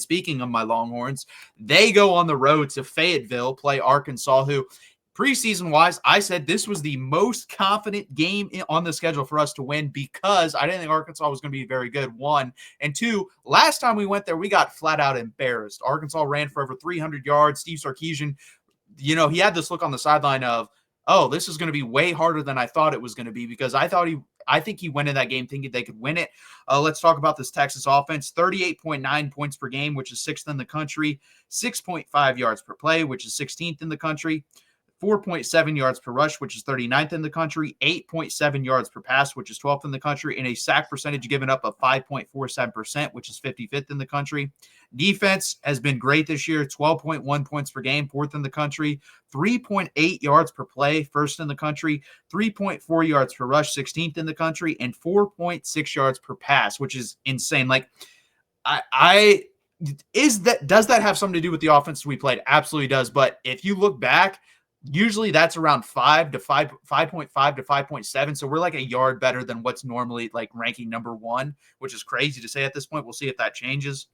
speaking of my Longhorns, they go on the road to Fayetteville, play Arkansas, who preseason wise, I said this was the most confident game on the schedule for us to win because I didn't think Arkansas was going to be very good. One and two, last time we went there, we got flat out embarrassed. Arkansas ran for over 300 yards. Steve Sarkisian, he had this look on the sideline of, oh, this is going to be way harder than I thought it was going to be, because I think he went in that game thinking they could win it. Let's talk about this Texas offense. 38.9 points per game, which is 6th in the country. 6.5 yards per play, which is 16th in the country. 4.7 yards per rush, which is 39th in the country, 8.7 yards per pass, which is 12th in the country, and a sack percentage given up of 5.47%, which is 55th in the country. Defense has been great this year, 12.1 points per game, 4th in the country, 3.8 yards per play, 1st in the country, 3.4 yards per rush, 16th in the country, and 4.6 yards per pass, which is insane. Like, does that have something to do with the offense we played? Absolutely does. But if you look back, usually that's around 5.5 to 5.7. So we're like a yard better than what's normally like ranking number 1, which is crazy to say at this point. We'll see if that changes.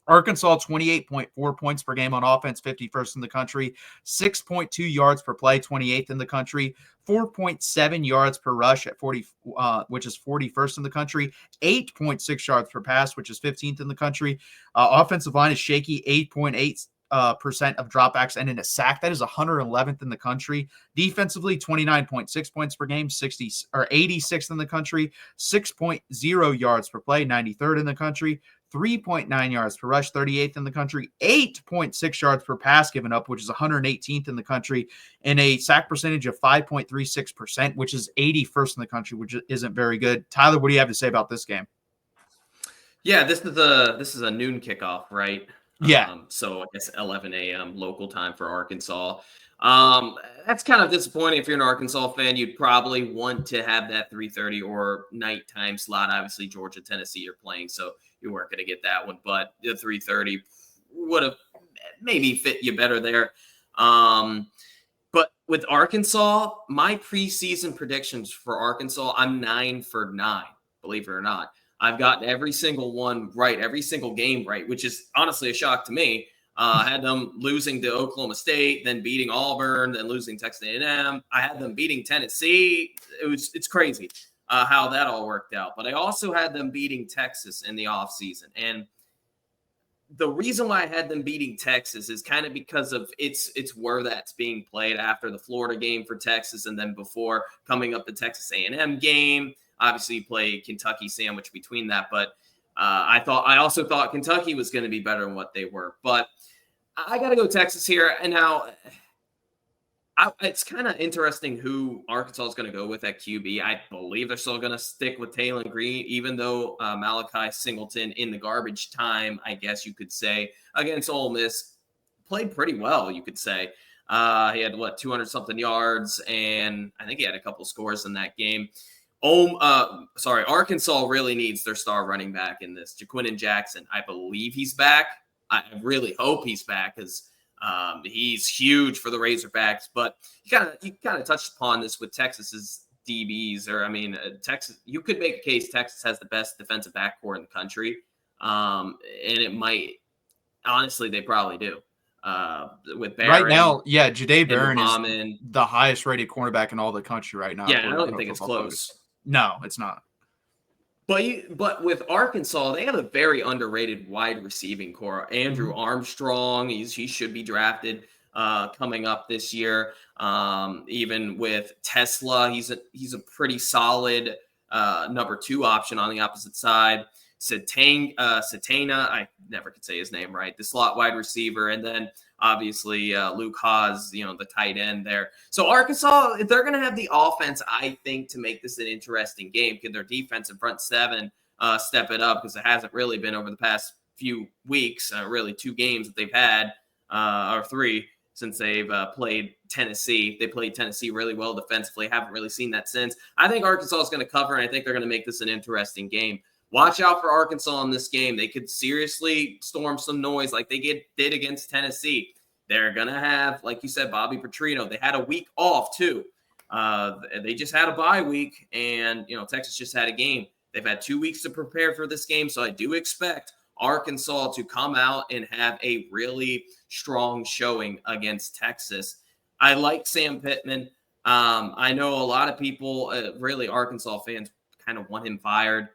Arkansas, 28.4 points per game on offense, 51st in the country, 6.2 yards per play, 28th in the country, 4.7 yards per rush at 40, which is 41st in the country, 8.6 yards per pass, which is 15th in the country. Offensive line is shaky, 8.8 percent of dropbacks and in a sack. That is 111th in the country. Defensively, 29.6 points per game, 86th in the country, 6.0 yards per play, 93rd in the country, 3.9 yards per rush, 38th in the country, 8.6 yards per pass given up, which is 118th in the country, and a sack percentage of 5.36%, which is 81st in the country, which isn't very good. Tyler, what do you have to say about this game? Yeah, this is a noon kickoff, right? Yeah. So I guess 11 a.m. local time for Arkansas. That's kind of disappointing. If you're an Arkansas fan, you'd probably want to have that 3:30 or nighttime slot. Obviously, Georgia, Tennessee are playing, so you weren't going to get that one. But the 3:30 would have maybe fit you better there. But with Arkansas, my preseason predictions for Arkansas, I'm 9 for 9, believe it or not. I've gotten every single one right, every single game right, which is honestly a shock to me. I had them losing to Oklahoma State, then beating Auburn, then losing Texas A&M. I had them beating Tennessee. It's crazy how that all worked out. But I also had them beating Texas in the offseason. And the reason why I had them beating Texas is kind of because of it's where that's being played after the Florida game for Texas, and then before coming up the Texas A&M game. Obviously, you play Kentucky sandwich between that, but I also thought Kentucky was going to be better than what they were. But I got to go Texas here. And now it's kind of interesting who Arkansas is going to go with at QB. I believe they're still going to stick with Taylon Green, even though Malachi Singleton in the garbage time, I guess you could say, against Ole Miss played pretty well, you could say. He had, 200-something yards, and I think he had a couple scores in that game. Arkansas really needs their star running back in this. Jaquinnen Jackson, I believe he's back. I really hope he's back because he's huge for the Razorbacks. But you kind of touched upon this with Texas's DBs, Texas. You could make a case Texas has the best defensive backcourt in the country, and it might. Honestly, they probably do. With Barron, right now, yeah, Jahdae Barron Muhammad is the highest rated cornerback in all the country right now. Yeah, I don't think it's close. No, it's not. But with Arkansas, they have a very underrated wide receiving core. Andrew Armstrong, he should be drafted coming up this year. Even with Tesla, he's a pretty solid number 2 option on the opposite side. Satana, I never could say his name right, the slot wide receiver, and then obviously Luke Haas, the tight end there. So Arkansas, they're going to have the offense, I think, to make this an interesting game. Can their defense in front 7 step it up? Because it hasn't really been over the past few weeks, really 2 games that they've had, or 3 since they've played Tennessee. They played Tennessee really well defensively. Haven't really seen that since. I think Arkansas is going to cover, and I think they're going to make this an interesting game. Watch out for Arkansas in this game. They could seriously storm some noise like they did against Tennessee. They're going to have, like you said, Bobby Petrino. They had a week off, too. They just had a bye week, and, Texas just had a game. They've had 2 weeks to prepare for this game, so I do expect Arkansas to come out and have a really strong showing against Texas. I like Sam Pittman. I know a lot of people, really Arkansas fans, kind of want him fired.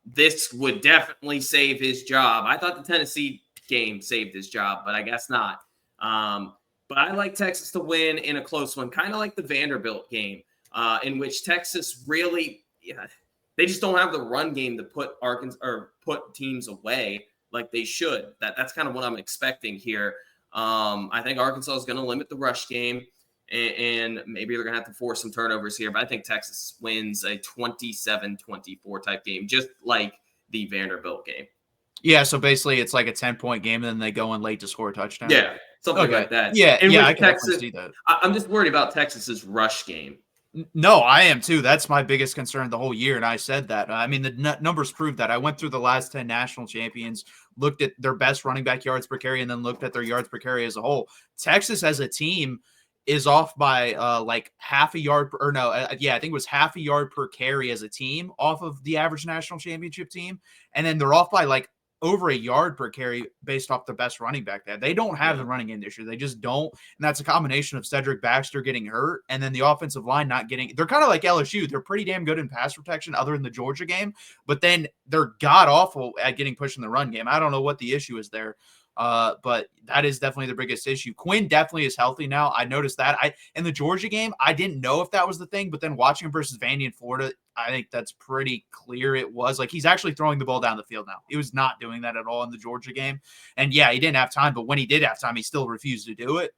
This would definitely save his job. I thought the Tennessee game saved his job, but I guess not. But I like Texas to win in a close one, kind of like the Vanderbilt game, in which Texas really, they just don't have the run game to put Arkansas or put teams away like they should. That's kind of what I'm expecting here. I think Arkansas is going to limit the rush game, and maybe they're going to have to force some turnovers here. But I think Texas wins a 27-24 type game, just like the Vanderbilt game. Yeah, so basically it's like a 10-point game, and then they go in late to score a touchdown. Yeah, something like that. Yeah, and I can Texas, see that. I'm just worried about Texas's rush game. No, I am too. That's my biggest concern the whole year, and I said that. I mean, the numbers prove that. I went through the last 10 national champions, looked at their best running back yards per carry, and then looked at their yards per carry as a whole. Texas as a team is off by like half a yard I think it was half a yard per carry as a team off of the average national championship team, and then they're off by like over a yard per carry based off the best running back there. They don't have the running game this year. They just don't. And that's a combination of Cedric Baxter getting hurt and then the offensive line not getting – they're kind of like LSU. They're pretty damn good in pass protection other than the Georgia game, but then they're god-awful at getting pushed in the run game. I don't know what the issue is there. But that is definitely the biggest issue. Quinn definitely is healthy now. I noticed that. In the Georgia game, I didn't know if that was the thing, but then watching him versus Vandy in Florida, I think that's pretty clear it was. Like, he's actually throwing the ball down the field now. He was not doing that at all in the Georgia game. And yeah, he didn't have time, but when he did have time, he still refused to do it.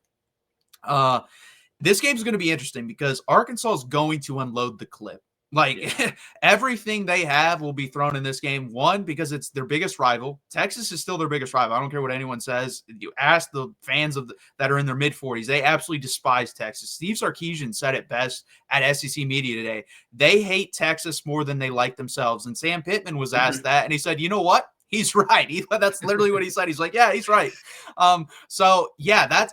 This game's going to be interesting because Arkansas is going to unload the clip. Like, everything they have will be thrown in this game. One, because it's their biggest rival. Texas is still their biggest rival. I don't care what anyone says. You ask the fans that are in their mid-40s. They absolutely despise Texas. Steve Sarkisian said it best at SEC Media today. They hate Texas more than they like themselves. And Sam Pittman was asked that, and he said, you know what? He's right. That's literally what he said. He's like, yeah, he's right. So, yeah,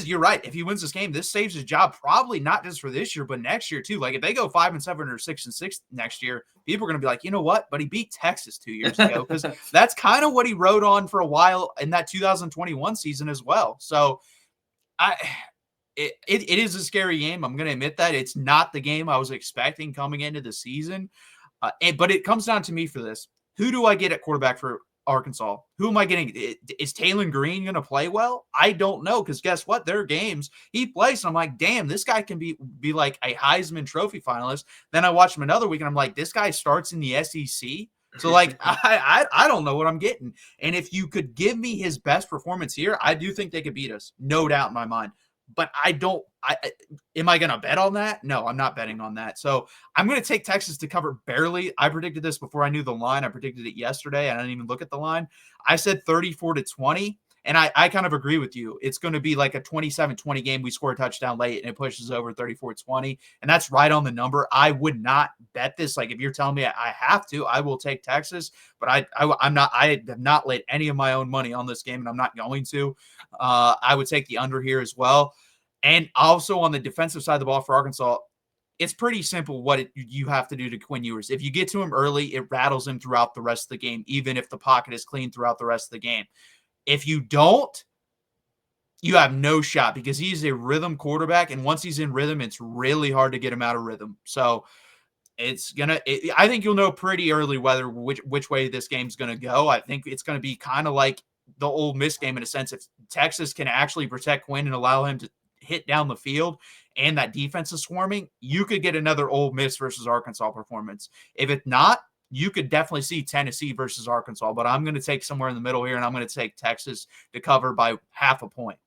you're right. If he wins this game, this saves his job probably not just for this year, but next year too. Like, if they go 5-7 or 6-6 next year, people are going to be like, you know what? But he beat Texas 2 years ago, because that's kind of what he rode on for a while in that 2021 season as well. So it is a scary game. I'm going to admit that. It's not the game I was expecting coming into the season. But it comes down to me for this. Who do I get at quarterback for Arkansas? Who am I getting? Is Taylor Green going to play well? I don't know, because guess what? There are games he plays, and I'm like, damn, this guy can be like a Heisman Trophy finalist. Then I watch him another week, and I'm like, this guy starts in the SEC. So, like, I don't know what I'm getting. And if you could give me his best performance here, I do think they could beat us, no doubt in my mind. But am I going to bet on that? No, I'm not betting on that. So I'm going to take Texas to cover barely. I predicted this before I knew the line. I predicted it yesterday. I didn't even look at the line. I said 34-20, and I kind of agree with you. It's going to be like a 27-20 game. We score a touchdown late, and it pushes over 34-20, and that's right on the number. I would not bet this. Like, if you're telling me I have to, I will take Texas, but I'm not. I have not laid any of my own money on this game, and I'm not going to. I would take the under here as well. And also on the defensive side of the ball for Arkansas, it's pretty simple what you have to do to Quinn Ewers. If you get to him early, it rattles him throughout the rest of the game, even if the pocket is clean throughout the rest of the game. If you don't, you have no shot, because he's a rhythm quarterback, and once he's in rhythm, it's really hard to get him out of rhythm. So I think you'll know pretty early which way this game's going to go. I think it's going to be kind of like the Ole Miss game in a sense. If Texas can actually protect Quinn and allow him to hit down the field and that defense is swarming, you could get another Ole Miss versus Arkansas performance. If it's not, you could definitely see Tennessee versus Arkansas, but I'm going to take somewhere in the middle here, and I'm going to take Texas to cover by half a point.